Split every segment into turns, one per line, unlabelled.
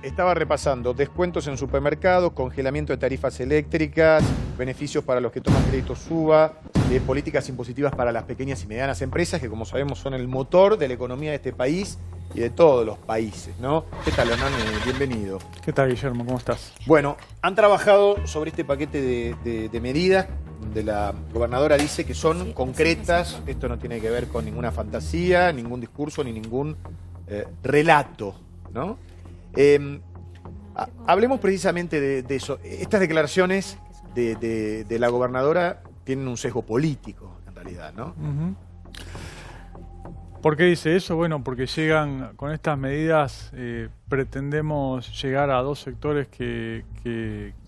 Estaba repasando descuentos en supermercados, congelamiento de tarifas eléctricas, beneficios para los que toman crédito SUBA, políticas impositivas para las pequeñas y medianas empresas, que como sabemos son el motor de la economía de este país y de todos los países, ¿no? ¿Qué tal, Hernán? Bienvenido.
¿Qué tal, Guillermo? ¿Cómo estás?
Bueno, han trabajado sobre este paquete de medidas, donde la gobernadora dice que son concretas, esto no tiene que ver con ninguna fantasía, ningún discurso, ni ningún relato, ¿no? Hablemos precisamente de eso. Estas declaraciones de la gobernadora tienen un sesgo político, en realidad, ¿no?
¿Por qué dice eso? Bueno, porque llegan con estas medidas, pretendemos llegar a dos sectores que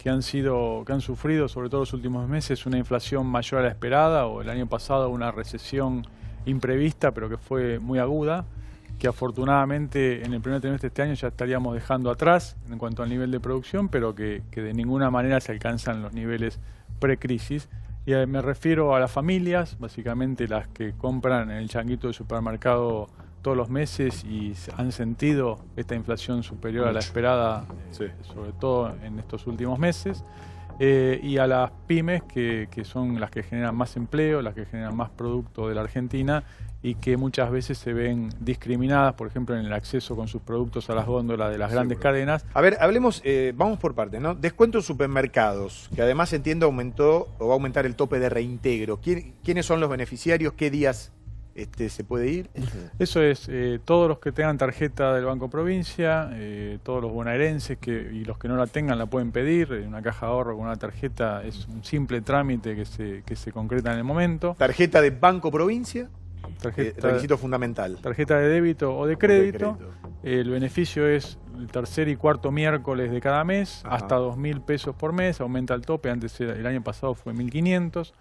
han sufrido, sobre todo los últimos meses, una inflación mayor a la esperada, o el año pasado una recesión imprevista, pero que fue muy aguda, que afortunadamente en el primer trimestre de este año ya estaríamos dejando atrás en cuanto al nivel de producción, pero que de ninguna manera se alcanzan los niveles precrisis. Y me refiero a las familias, básicamente las que compran en el changuito del supermercado todos los meses y han sentido esta inflación superior a la esperada, sobre todo en estos últimos meses. Y a las pymes, que son las que generan más empleo, las que generan más producto de la Argentina y que muchas veces se ven discriminadas, por ejemplo, en el acceso con sus productos a las góndolas de las grandes cadenas.
A ver, hablemos, vamos por partes, ¿no? Descuento en supermercados, que además entiendo aumentó o va a aumentar el tope de reintegro. ¿Quiénes son los beneficiarios? ¿Qué días se puede ir?
Eso es, todos los que tengan tarjeta del Banco Provincia, todos los bonaerenses y los que no la tengan la pueden pedir. Una caja de ahorro con una tarjeta es un simple trámite que se concreta en el momento.
¿Tarjeta de Banco Provincia? Requisito fundamental.
Tarjeta de débito o de crédito. El beneficio es el tercer y cuarto miércoles de cada mes, hasta 2.000 pesos por mes, aumenta el tope, antes el año pasado fue 1.500,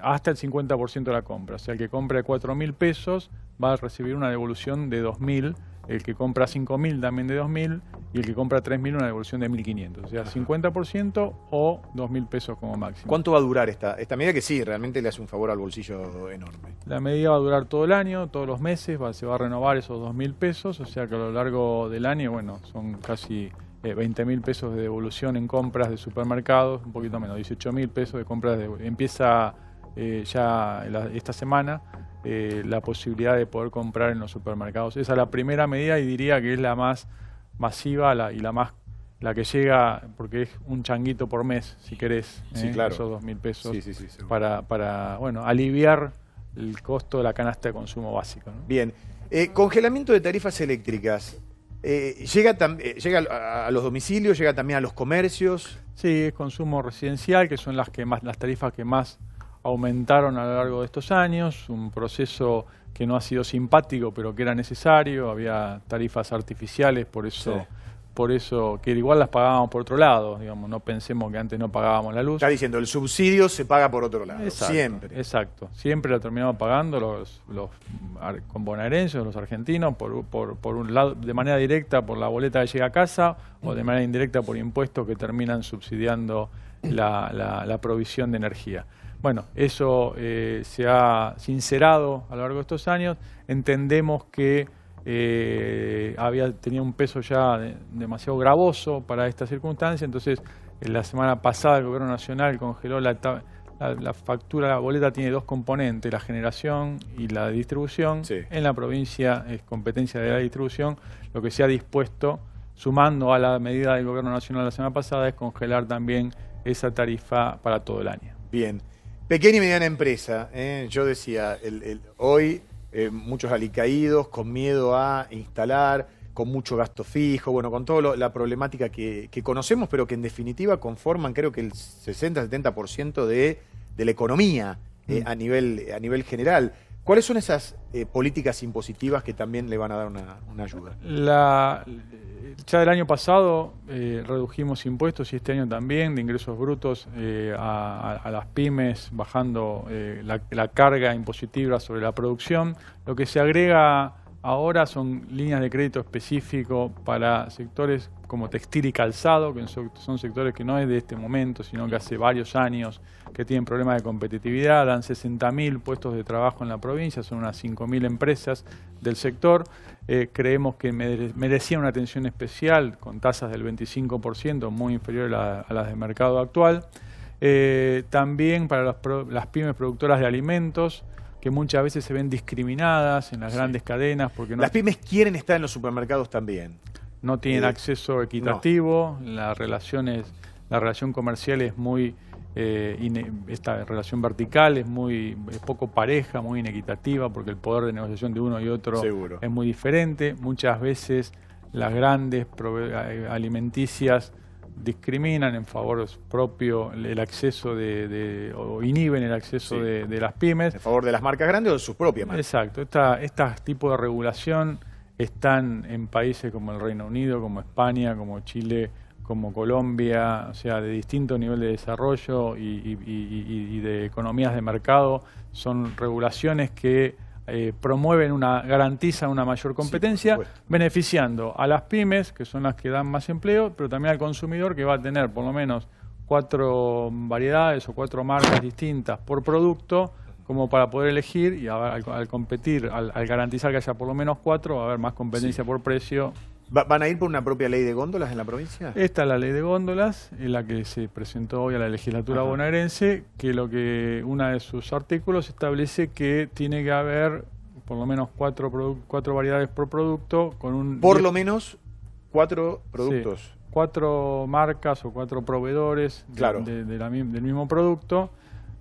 hasta el 50% de la compra. O sea, el que compra 4.000 pesos va a recibir una devolución de 2.000, el que compra 5.000 también de 2.000 y el que compra 3.000 una devolución de 1.500. O sea, 50% o 2.000 pesos como máximo.
¿Cuánto va a durar esta medida que sí, realmente le hace un favor al bolsillo enorme?
La medida va a durar todo el año, todos los meses, se va a renovar esos 2.000 pesos, o sea que a lo largo del año, bueno, son casi 20.000 pesos de devolución en compras de supermercados, un poquito menos, 18.000 pesos de compras. Empieza ya esta semana la posibilidad de poder comprar en los supermercados. Esa es la primera medida y diría que es la más masiva la que llega, porque es un changuito por mes, si querés,
claro.
Esos 2.000 pesos para bueno, aliviar el costo de la canasta de consumo básico, ¿no?
Bien, congelamiento de tarifas eléctricas. ¿Llega a los domicilios, llega también a los comercios?
Sí, es consumo residencial, que son las tarifas que más aumentaron a lo largo de estos años, un proceso que no ha sido simpático, pero que era necesario. Había tarifas artificiales, por eso que igual las pagábamos por otro lado, digamos, no pensemos que antes no pagábamos la luz.
Está diciendo, el subsidio se paga por otro lado,
exacto,
siempre.
Exacto, siempre lo terminamos pagando los bonaerenses, los argentinos, por un lado, de manera directa por la boleta que llega a casa, o de manera indirecta por impuestos que terminan subsidiando la provisión de energía. Bueno, eso se ha sincerado a lo largo de estos años. Entendemos que tenía un peso ya demasiado gravoso para esta circunstancia, entonces la semana pasada el Gobierno Nacional congeló la factura. La boleta tiene dos componentes, la generación y la distribución. En la provincia es competencia de la distribución. Lo que se ha dispuesto, sumando a la medida del Gobierno Nacional la semana pasada, es congelar también esa tarifa para todo el año.
Bien. Pequeña y mediana empresa, yo decía, hoy muchos alicaídos, con miedo a instalar, con mucho gasto fijo, bueno, con toda la problemática que conocemos, pero que en definitiva conforman creo que el 60-70% de la economía a nivel general. ¿Cuáles son esas políticas impositivas que también le van a dar una ayuda?
Ya del año pasado redujimos impuestos y este año también de ingresos brutos a las pymes, bajando la carga impositiva sobre la producción. Lo que se agrega ahora son líneas de crédito específico para sectores como textil y calzado, que son sectores que no es de este momento, sino que hace varios años que tienen problemas de competitividad, dan 60.000 puestos de trabajo en la provincia, son unas 5.000 empresas del sector. Creemos que merecían una atención especial con tasas del 25%, muy inferior a las del mercado actual. También para las pymes productoras de alimentos, que muchas veces se ven discriminadas en las grandes cadenas. Porque no,
las pymes quieren estar en los supermercados también.
No tienen acceso equitativo, no. La relación comercial es muy, esta relación vertical es poco pareja, muy inequitativa, porque el poder de negociación de uno y otro es muy diferente. Muchas veces las grandes alimenticias discriminan en favor propio el acceso o inhiben el acceso de las pymes.
¿En favor de las marcas grandes o de sus propias marcas?
Exacto. Este tipo de regulación están en países como el Reino Unido, como España, como Chile, como Colombia, o sea, de distinto nivel de desarrollo y de economías de mercado. Son regulaciones que garantizan una mayor competencia, beneficiando a las pymes, que son las que dan más empleo, pero también al consumidor, que va a tener por lo menos 4 variedades o 4 marcas distintas por producto, como para poder elegir, y al competir, al garantizar que haya por lo menos 4, va a haber más competencia por precio.
¿Van a ir por una propia ley de góndolas en la provincia?
Esta es la ley de góndolas, es la que se presentó hoy a la legislatura bonaerense, que uno de sus artículos establece que tiene que haber por lo menos 4 variedades por producto.
Por lo menos 4 productos.
Sí, 4 marcas o 4 proveedores del mismo producto.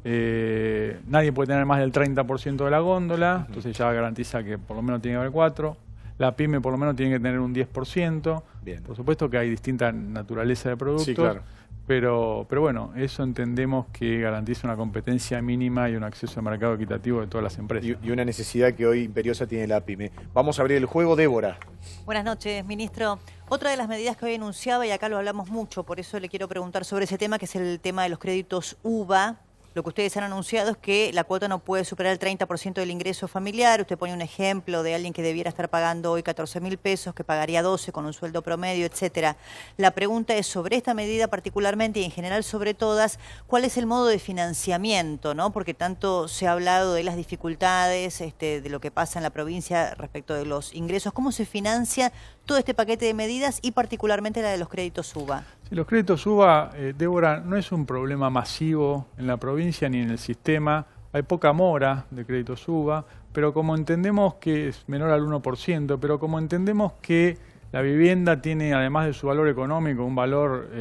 Nadie puede tener más del 30% de la góndola, entonces ya garantiza que por lo menos tiene que haber 4. La pyme por lo menos tiene que tener un 10%.
Bien.
Por supuesto que hay distinta naturaleza de productos,
sí, claro.
pero bueno, eso entendemos que garantiza una competencia mínima y un acceso al mercado equitativo de todas las empresas.
Y una necesidad que hoy imperiosa tiene la pyme. Vamos a abrir el juego, Débora.
Buenas noches, ministro. Otra de las medidas que hoy anunciaba, y acá lo hablamos mucho, por eso le quiero preguntar sobre ese tema, que es el tema de los créditos UVA. Lo que ustedes han anunciado es que la cuota no puede superar el 30% del ingreso familiar. Usted pone un ejemplo de alguien que debiera estar pagando hoy 14.000 pesos, que pagaría 12 con un sueldo promedio, etcétera. La pregunta es sobre esta medida particularmente y en general sobre todas, ¿cuál es el modo de financiamiento, ¿no? Porque tanto se ha hablado de las dificultades, de lo que pasa en la provincia respecto de los ingresos. ¿Cómo se financia todo este paquete de medidas y particularmente la de los créditos UVA?
Sí, los créditos UVA, Débora, no es un problema masivo en la provincia ni en el sistema. Hay poca mora de créditos UVA, pero como entendemos que es menor al 1%, pero como entendemos que la vivienda tiene, además de su valor económico, un valor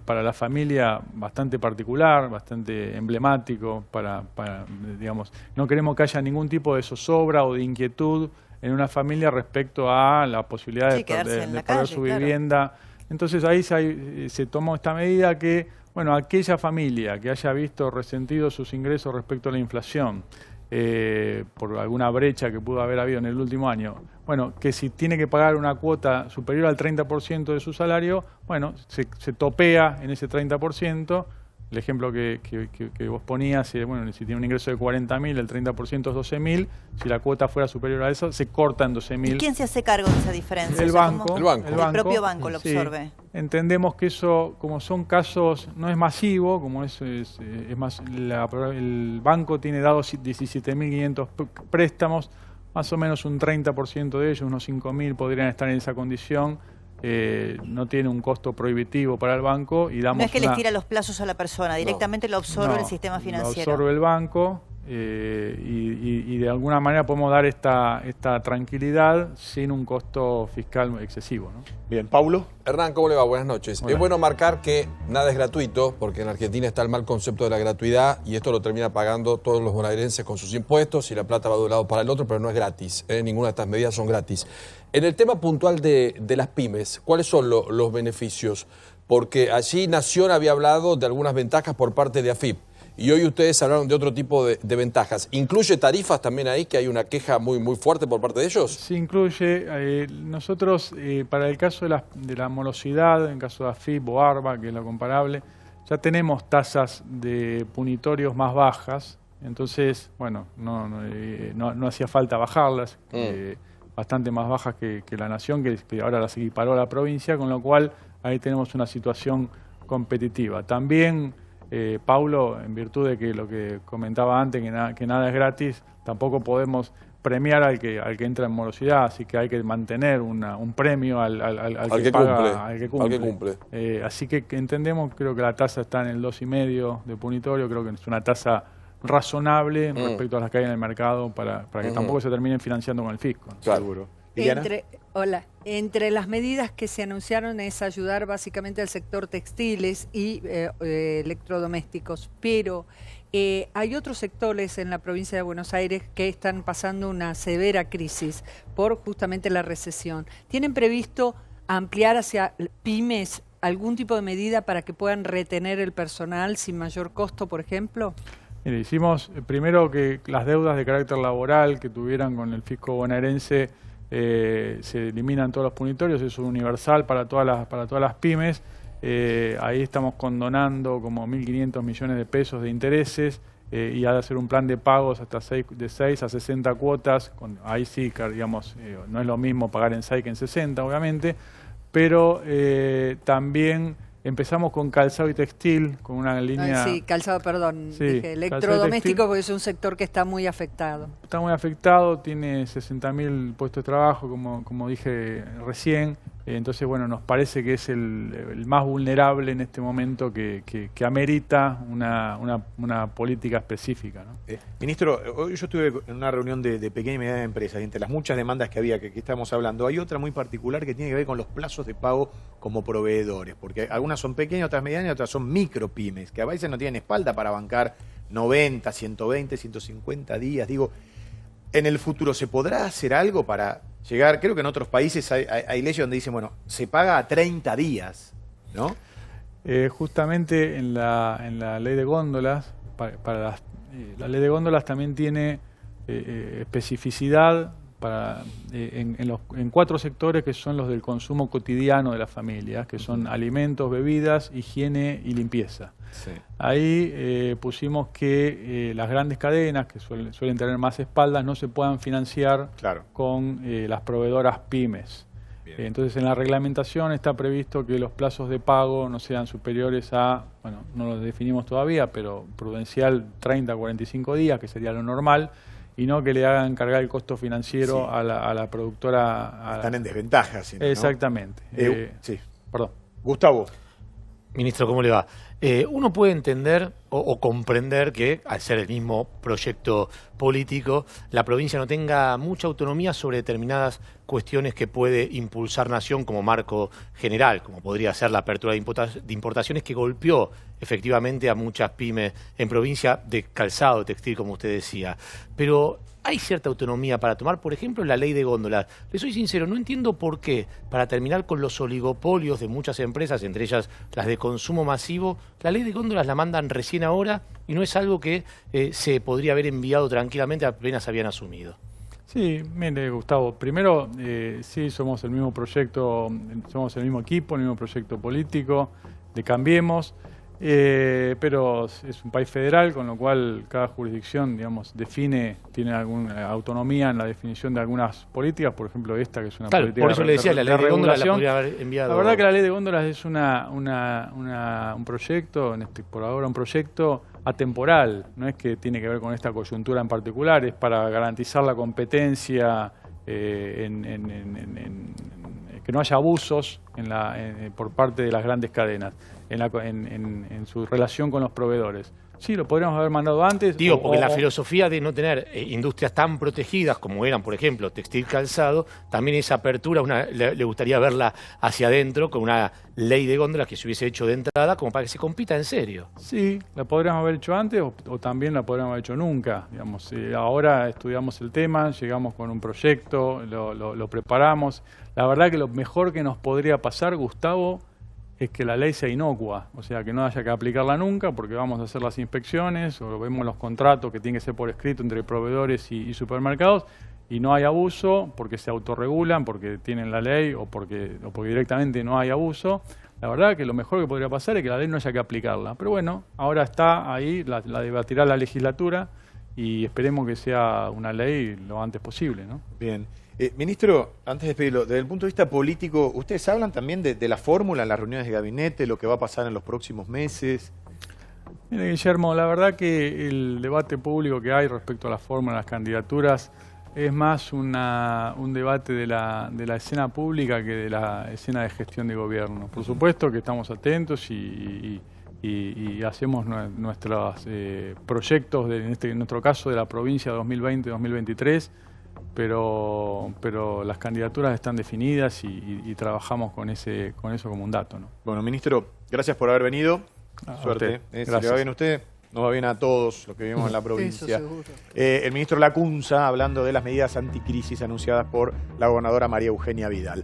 para la familia bastante particular, bastante emblemático, digamos, no queremos que haya ningún tipo de zozobra o de inquietud en una familia respecto a la posibilidad de perder su vivienda. Claro. Entonces ahí se tomó esta medida que, bueno, aquella familia que haya visto resentidos sus ingresos respecto a la inflación, por alguna brecha que pudo haber habido en el último año, bueno, que si tiene que pagar una cuota superior al 30% de su salario, bueno, se topea en ese 30%. El ejemplo que vos ponías, bueno, si tiene un ingreso de 40.000, el 30% es 12.000. Si la cuota fuera superior a eso, se corta en 12.000.
¿Y quién se hace cargo de esa diferencia?
El banco.
El propio banco lo absorbe.
Sí. Entendemos que eso, como son casos, no es masivo, como es más, el banco tiene dados 17.500 préstamos, más o menos un 30% de ellos, unos 5.000 podrían estar en esa condición. No tiene un costo prohibitivo para el banco y damos.
No es que les tira los plazos a la persona, directamente lo absorbe el sistema financiero.
Lo absorbe el banco y de alguna manera podemos dar esta tranquilidad sin un costo fiscal excesivo, ¿no?
Bien, Paulo.
Hernán, ¿cómo le va? Buenas noches.
Hola.
Es bueno marcar que nada es gratuito, porque en Argentina está el mal concepto de la gratuidad y esto lo termina pagando todos los bonaerenses con sus impuestos y la plata va de un lado para el otro, pero no es gratis. Ninguna de estas medidas son gratis. En el tema puntual de las pymes, ¿cuáles son los beneficios? Porque allí Nación había hablado de algunas ventajas por parte de AFIP. Y hoy ustedes hablaron de otro tipo de ventajas. ¿Incluye tarifas también ahí, que hay una queja muy fuerte por parte de ellos?
Sí, incluye. Nosotros, para el caso de la morosidad, en caso de AFIP o ARBA, que es la comparable, ya tenemos tasas de punitorios más bajas. Entonces, bueno, no hacía falta bajarlas, bastante más bajas que la Nación, que ahora las equiparó a la provincia, con lo cual ahí tenemos una situación competitiva. También Paulo, en virtud de que lo que comentaba antes, que nada es gratis, tampoco podemos premiar al que entra en morosidad, así que hay que mantener un premio al que paga, al que cumple. Así que entendemos, creo que la tasa está en el 2,5 de punitorio, creo que es una tasa razonable respecto a las que hay en el mercado para que tampoco se terminen financiando con el fisco.
Claro. Seguro.
Entre las medidas que se anunciaron es ayudar básicamente al sector textiles y electrodomésticos, pero hay otros sectores en la provincia de Buenos Aires que están pasando una severa crisis por justamente la recesión. ¿Tienen previsto ampliar hacia pymes algún tipo de medida para que puedan retener el personal sin mayor costo, por ejemplo?
Mire, hicimos primero que las deudas de carácter laboral que tuvieran con el fisco bonaerense se eliminan todos los punitorios, eso es universal para todas las pymes. Ahí estamos condonando como 1.500 millones de pesos de intereses y ha de hacer un plan de pagos hasta de 6 a 60 cuotas. Ahí sí, digamos, no es lo mismo pagar en 6 que en 60, obviamente, pero también empezamos con calzado y textil, con una línea...
sí, calzado, perdón,
sí,
dije electrodoméstico porque es un sector que está muy afectado.
Está muy afectado, tiene 60.000 puestos de trabajo, como dije recién. Entonces, bueno, nos parece que es el más vulnerable en este momento que amerita una política específica, ¿no?
Ministro, hoy yo estuve en una reunión de pequeñas y medianas empresas y entre las muchas demandas que había, que estamos hablando, hay otra muy particular que tiene que ver con los plazos de pago como proveedores, porque algunas son pequeñas, otras medianas y otras son micropymes, que a veces no tienen espalda para bancar 90, 120, 150 días. Digo, ¿en el futuro se podrá hacer algo para llegar? Creo que en otros países hay leyes donde dicen, bueno, se paga a 30 días, ¿no?
Justamente en la ley de góndolas, la ley de góndolas también tiene especificidad en 4 sectores que son los del consumo cotidiano de las familias, que son alimentos, bebidas, higiene y limpieza. Sí. Ahí pusimos que las grandes cadenas, que suelen tener más espaldas, no se puedan financiar con las proveedoras pymes. Entonces en la reglamentación está previsto que los plazos de pago no sean superiores a, bueno, no los definimos todavía, pero prudencial 30 a 45 días, que sería lo normal, y no que le hagan cargar el costo financiero a la productora.
Están en desventaja. ¿No?
Exactamente.
Sí.
Perdón.
Gustavo.
Ministro, ¿cómo le va? Uno puede entender o comprender que, al ser el mismo proyecto político, la provincia no tenga mucha autonomía sobre determinadas cuestiones que puede impulsar Nación como marco general, como podría ser la apertura de importaciones que golpeó efectivamente a muchas pymes en provincia de calzado, textil, como usted decía. Pero hay cierta autonomía para tomar, por ejemplo, la ley de góndolas. Le soy sincero, no entiendo por qué, para terminar con los oligopolios de muchas empresas, entre ellas las de consumo masivo, la ley de góndolas la mandan recién ahora y no es algo que se podría haber enviado tranquilamente apenas habían asumido.
Sí, mire, Gustavo, primero, sí, somos el mismo proyecto, somos el mismo equipo, el mismo proyecto político de Cambiemos. Pero es un país federal, con lo cual cada jurisdicción, digamos, tiene alguna autonomía en la definición de algunas políticas, por ejemplo esta, que es una política
por eso le decía, la ley de góndolas la podría haber enviado.
La verdad que la ley de góndolas es un proyecto, por ahora un proyecto atemporal, no es que tiene que ver con esta coyuntura en particular, es para garantizar la competencia, que no haya abusos por parte de las grandes cadenas en su relación con los proveedores. Sí, lo podríamos haber mandado antes.
Digo, porque la filosofía de no tener industrias tan protegidas como eran, por ejemplo, textil, calzado, también esa apertura le gustaría verla hacia adentro con una ley de góndolas que se hubiese hecho de entrada como para que se compita en serio.
Sí, la podríamos haber hecho antes o también la podríamos haber hecho nunca. Digamos, ahora estudiamos el tema, llegamos con un proyecto, lo preparamos. La verdad que lo mejor que nos podría pasar, Gustavo, es que la ley sea inocua, o sea, que no haya que aplicarla nunca porque vamos a hacer las inspecciones o vemos los contratos que tienen que ser por escrito entre proveedores y supermercados y no hay abuso porque se autorregulan, porque tienen la ley o porque directamente no hay abuso. La verdad que lo mejor que podría pasar es que la ley no haya que aplicarla. Pero bueno, ahora está ahí, la debatirá la legislatura y esperemos que sea una ley lo antes posible, ¿no?
Bien. Ministro, antes de despedirlo, desde el punto de vista político, ¿ustedes hablan también de la fórmula en las reuniones de gabinete, lo que va a pasar en los próximos meses?
Mire, Guillermo, la verdad que el debate público que hay respecto a la forma de las candidaturas es más un debate de la escena pública que de la escena de gestión de gobierno. Por supuesto que estamos atentos y hacemos nuestros proyectos, en nuestro caso de la provincia 2020-2023, pero las candidaturas están definidas y trabajamos con eso como un dato, ¿no?
Bueno, ministro, gracias por haber venido. Suerte. Si le va bien a usted, nos va bien a todos los que vivimos en la provincia.
Eso seguro.
El ministro Lacunza, hablando de las medidas anticrisis anunciadas por la gobernadora María Eugenia Vidal.